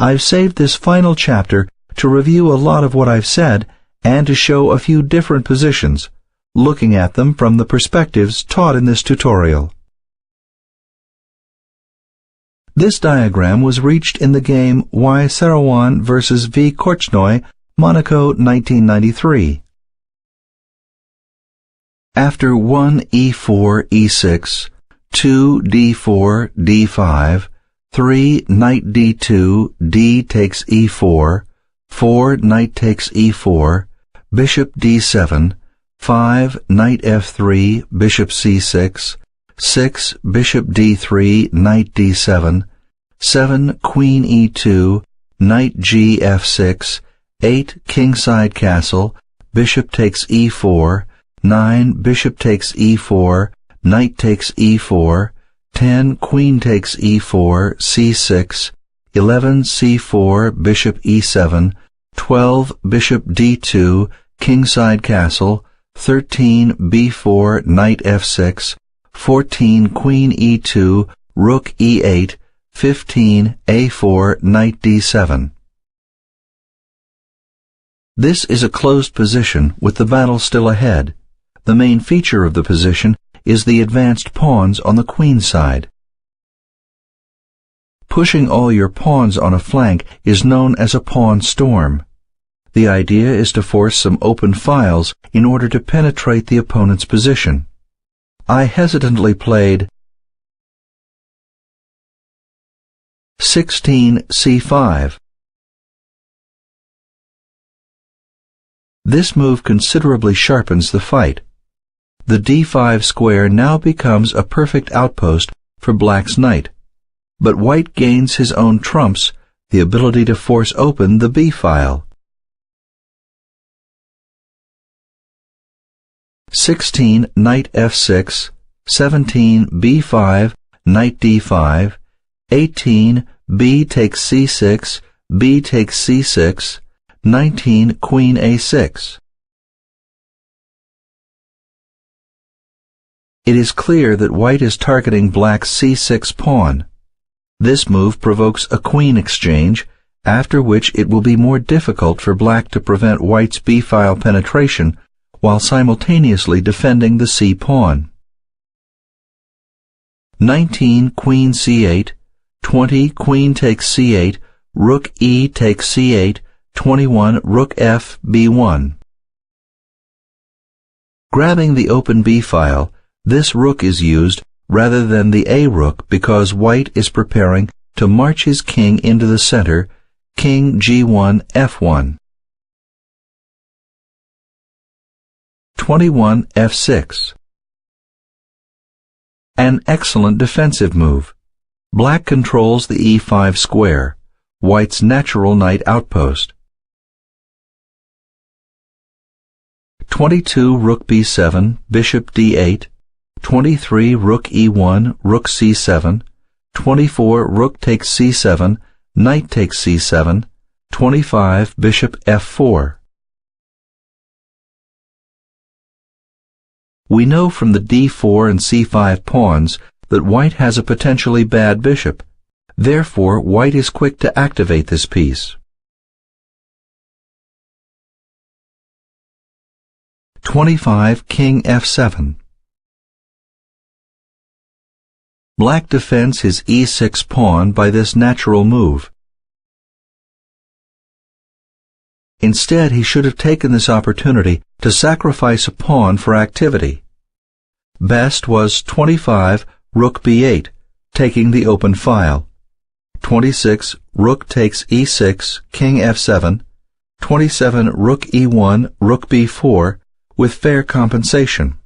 I've saved this final chapter to review a lot of what I've said and to show a few different positions, looking at them from the perspectives taught in this tutorial. This diagram was reached in the game Yassera Seirawana vs. V. Korchnoi, Monaco, 1993. After 1 e4 e6, 2 d4 d5, 3 knight d2, d takes e4, 4 knight takes e4, bishop d7, 5 knight f3, bishop c6, 6 bishop d3, knight d7, 7 queen e2, knight g f6, 8 kingside castle, bishop takes e4, 9 bishop takes e4, knight takes e4, 10 queen takes e4, c6, 11 c4, bishop e7, 12 bishop d2, kingside castle, 13 b4, knight f6, 14 queen e2, rook e8, 15 a4, knight d7. This is a closed position with the battle still ahead. The main feature of the position is the advanced pawns on the queen side. Pushing all your pawns on a flank is known as a pawn storm. The idea is to force some open files in order to penetrate the opponent's position. I hesitantly played 16 c5. This move considerably sharpens the fight. The d5 square now becomes a perfect outpost for black's knight, but white gains his own trumps, the ability to force open the b file. 16 knight f6, 17 b5, knight d5, 18 b takes c6, b takes c6, 19 queen a6. It is clear that white is targeting black's c6 pawn. This move provokes a queen exchange, after which it will be more difficult for black to prevent white's b-file penetration while simultaneously defending the c pawn. 19 queen c8, 20 queen takes c8, rook e takes c8, 21 rook f b1. Grabbing the open b-file, this rook is used rather than the a rook because white is preparing to march his king into the center, king g1 f1. 21 f6. An excellent defensive move. Black controls the e5 square, white's natural knight outpost. 22 rook b7, bishop d8, 23 rook e1, rook c7, 24 rook takes c7, knight takes c7, 25 bishop f4. We know from the d4 and c5 pawns that white has a potentially bad bishop. Therefore, white is quick to activate this piece. 25 king f7. Black defends his e6 pawn by this natural move. Instead, he should have taken this opportunity to sacrifice a pawn for activity. Best was 25 rook b8, taking the open file. 26 rook takes e6, king f7, 27 rook e1, rook b4, with fair compensation.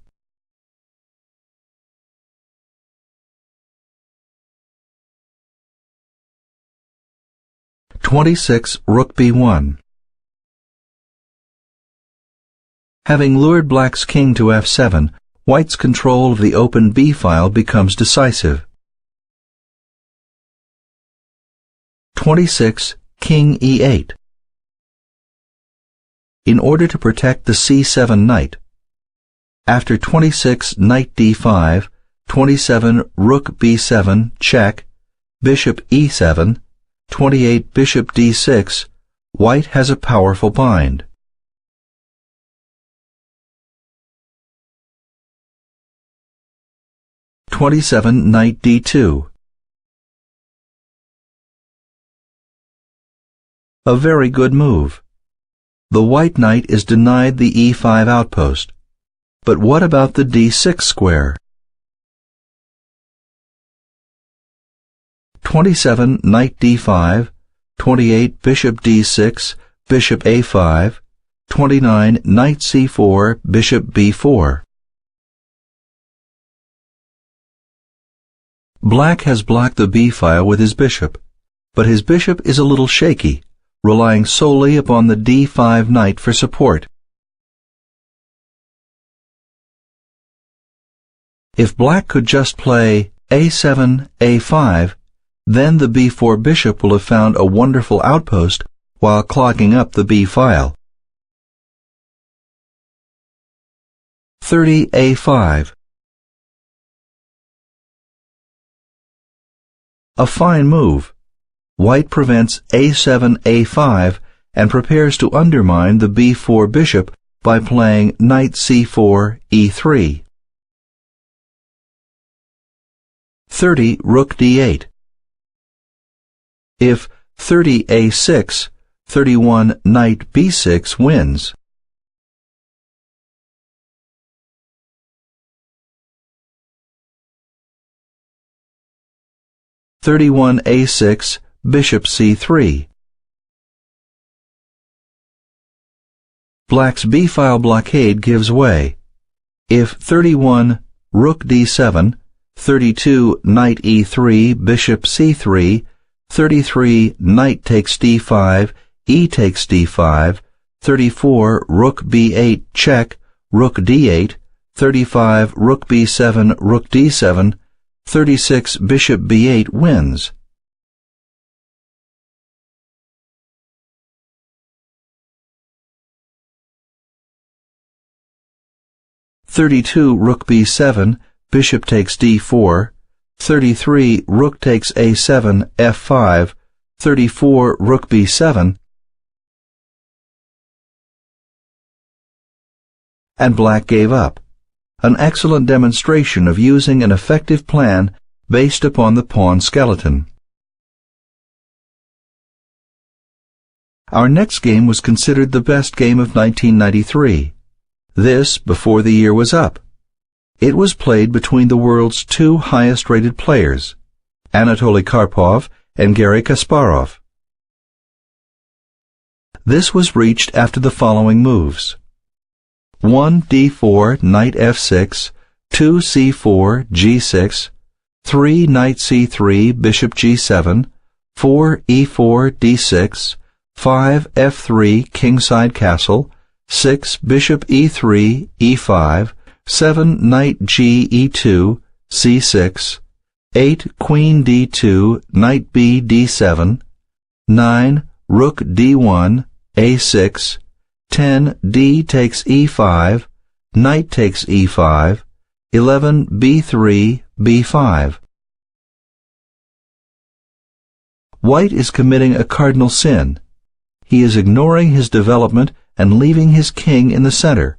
26 rook b1. Having lured black's king to f7, white's control of the open b file becomes decisive. 26 king e8. In order to protect the c7 knight, after 26 knight d5, 27 rook b7 check, bishop e7, 28 bishop d6, white has a powerful bind. (27) Knight d2. A very good move. The white knight is denied the e5 outpost. But what about the d6 square? 27 Knight d5, 28 Bishop d6, Bishop a5, 29 Knight c4, Bishop b4. Black has blocked the b-file with his bishop, but his bishop is a little shaky, relying solely upon the d5 knight for support. If black could just play a7, a5, then the b4 bishop will have found a wonderful outpost while clogging up the b-file. 30 a5. A fine move. White prevents a7, a5 and prepares to undermine the b4 bishop by playing knight c4, e3. 30 rook d8. If 30 a6, 31 knight b6 wins. (31 a6, bishop c3). Black's b-file blockade gives way. If 31 rook d7, 32 knight e3, bishop c3, 33 knight takes d5, e takes d5, 34 rook b8 check, rook d8, 35 rook b7, rook d7, 36 bishop b8 wins. (32 rook b7, bishop takes d4, 33 rook takes a7, f5, 34 rook b7, and black gave up. An excellent demonstration of using an effective plan based upon the pawn skeleton. Our next game was considered the best game of 1993. This before the year was up. It was played between the world's two highest-rated players, Anatoly Karpov and Garry Kasparov. This was reached after the following moves: 1 d4, knight f6, 2 c4, g6, 3 knight c3, bishop g7, 4 e4, d6, 5 f3, kingside castle, 6 bishop e3, e5, 7 knight g e2, c6, 8 queen d2, knight b d7, 9 rook d1, a6, 10 d takes e5, knight takes e5, 11 b3, b5. White is committing a cardinal sin. He is ignoring his development and leaving his king in the center.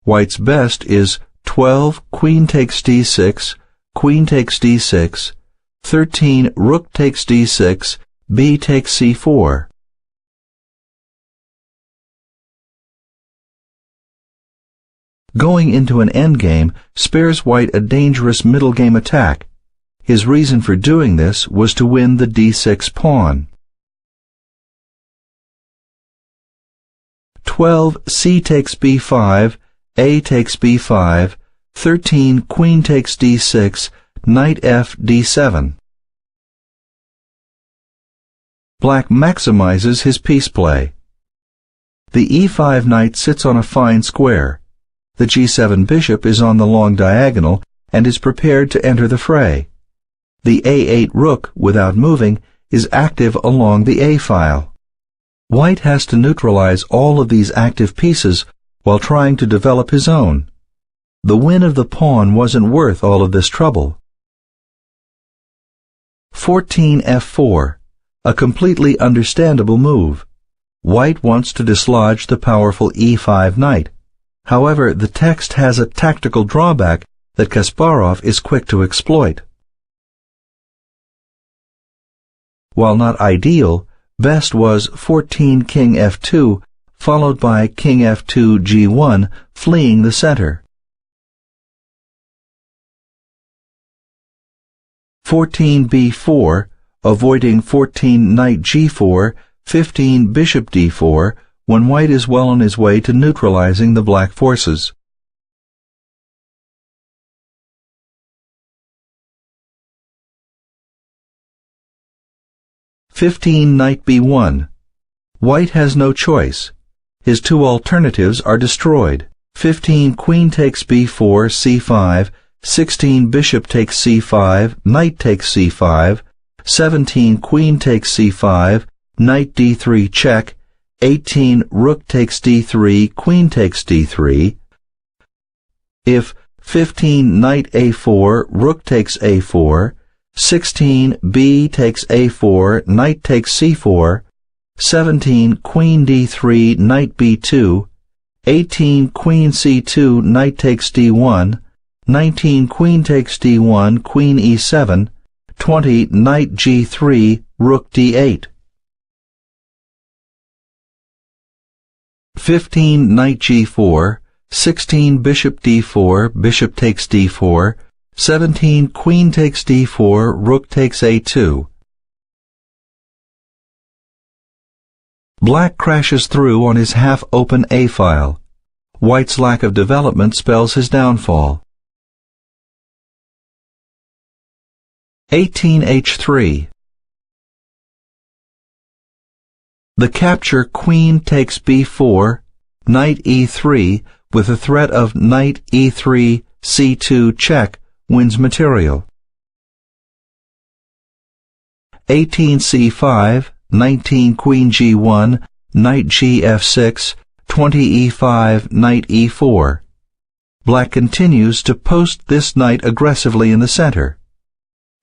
White's best is 12 queen takes d6, queen takes d6, 13 rook takes d6, b takes c4. Going into an endgame spares White a dangerous middle-game attack. His reason for doing this was to win the d6 pawn. 12 c takes b5, a takes b5, 13 queen takes d6, knight f d7. Black maximizes his piece play. The e5 knight sits on a fine square. The g7 bishop is on the long diagonal and is prepared to enter the fray. The a8 rook, without moving, is active along the a-file. White has to neutralize all of these active pieces while trying to develop his own. The win of the pawn wasn't worth all of this trouble. 14 f4. a completely understandable move. White wants to dislodge the powerful e5 knight. However, the text has a tactical drawback that Kasparov is quick to exploit. While not ideal, best was 14 king f2, followed by king f2 g1, fleeing the center. 14 b4, avoiding 14 knight g4, 15 bishop d4, when white is well on his way to neutralizing the black forces. (15) knight b1. White has no choice. His two alternatives are destroyed. 15 queen takes b4, c5, 16 bishop takes c5, knight takes c5, 17 queen takes c5, knight d3 check, 18 rook takes d3, queen takes d3. If 15 knight a4, rook takes a4, 16 b takes a4, knight takes c4, 17 queen d3, knight b2, 18 queen c2, knight takes d1, 19 queen takes d1, queen e7, 20 knight g3, rook d8. 15 knight g4, 16 bishop d4, bishop takes d4, 17 queen takes d4, rook takes a2. Black crashes through on his half-open a-file. White's lack of development spells his downfall. 18 h3. The capture queen takes b4, knight e3, with the threat of knight e3, c2 check, wins material. 18 c5, 19 queen g1, knight gf6, 20 e5, knight e4. Black continues to post this knight aggressively in the center.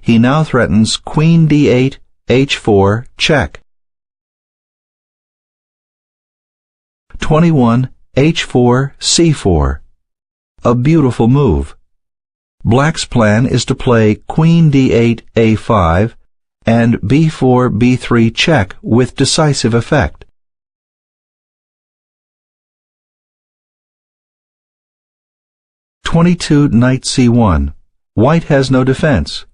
He now threatens queen d8, h4, check. 21 h4, c4. A beautiful move. Black's plan is to play queen d8, a5, and b4, b3 check with decisive effect. (22) knight c1. White has no defense.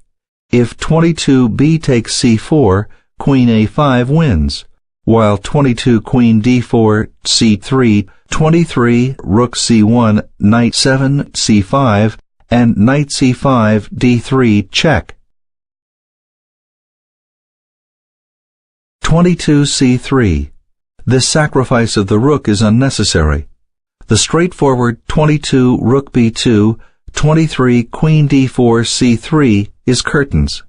If 22 b takes c4, queen a5 wins, while 22 queen d4, c3, 23 rook c1, knight 7 c5, and knight c5, d3 check. 22 c3. This sacrifice of the rook is unnecessary. The straightforward 22 rook b2, 23 queen d4 c3 is curtains.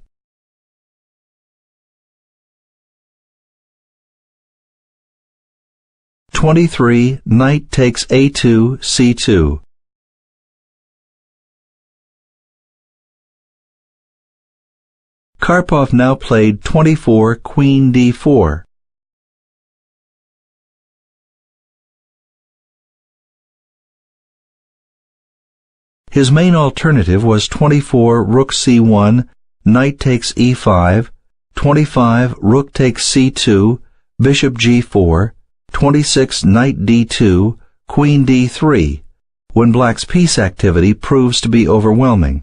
(23) knight takes a2, c2. Karpov now played 24 queen d4. His main alternative was 24 rook c1, knight takes e5, 25 rook takes c2, bishop g4, 26 knight d2, queen d3, when Black's piece activity proves to be overwhelming.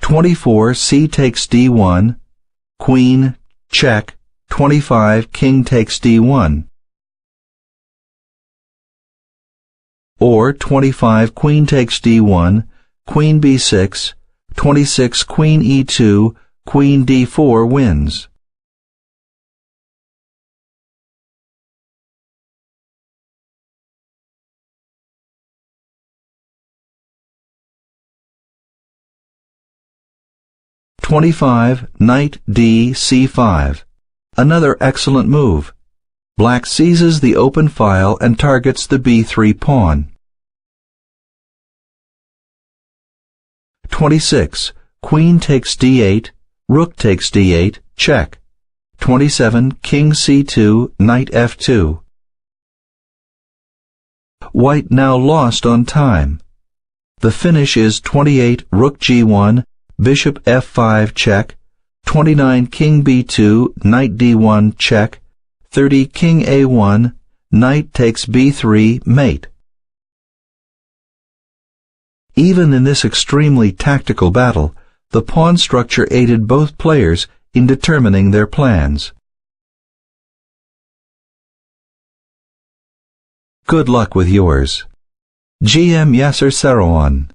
(24) c takes d1, queen, check, 25 king takes d1. Or 25 queen takes d1, queen b6, 26 queen e2, queen d4 wins. (25) knight d c5. Another excellent move. Black seizes the open file and targets the b3 pawn. 26. Queen takes d8, rook takes d8, check. 27. King c2, knight f2. White now lost on time. The finish is 28. Rook g1, bishop f5, check. 29. King b2, knight d1, check. 30. King a1, knight takes b3, mate. Even in this extremely tactical battle, the pawn structure aided both players in determining their plans. Good luck with yours. GM Yassera Seirawana.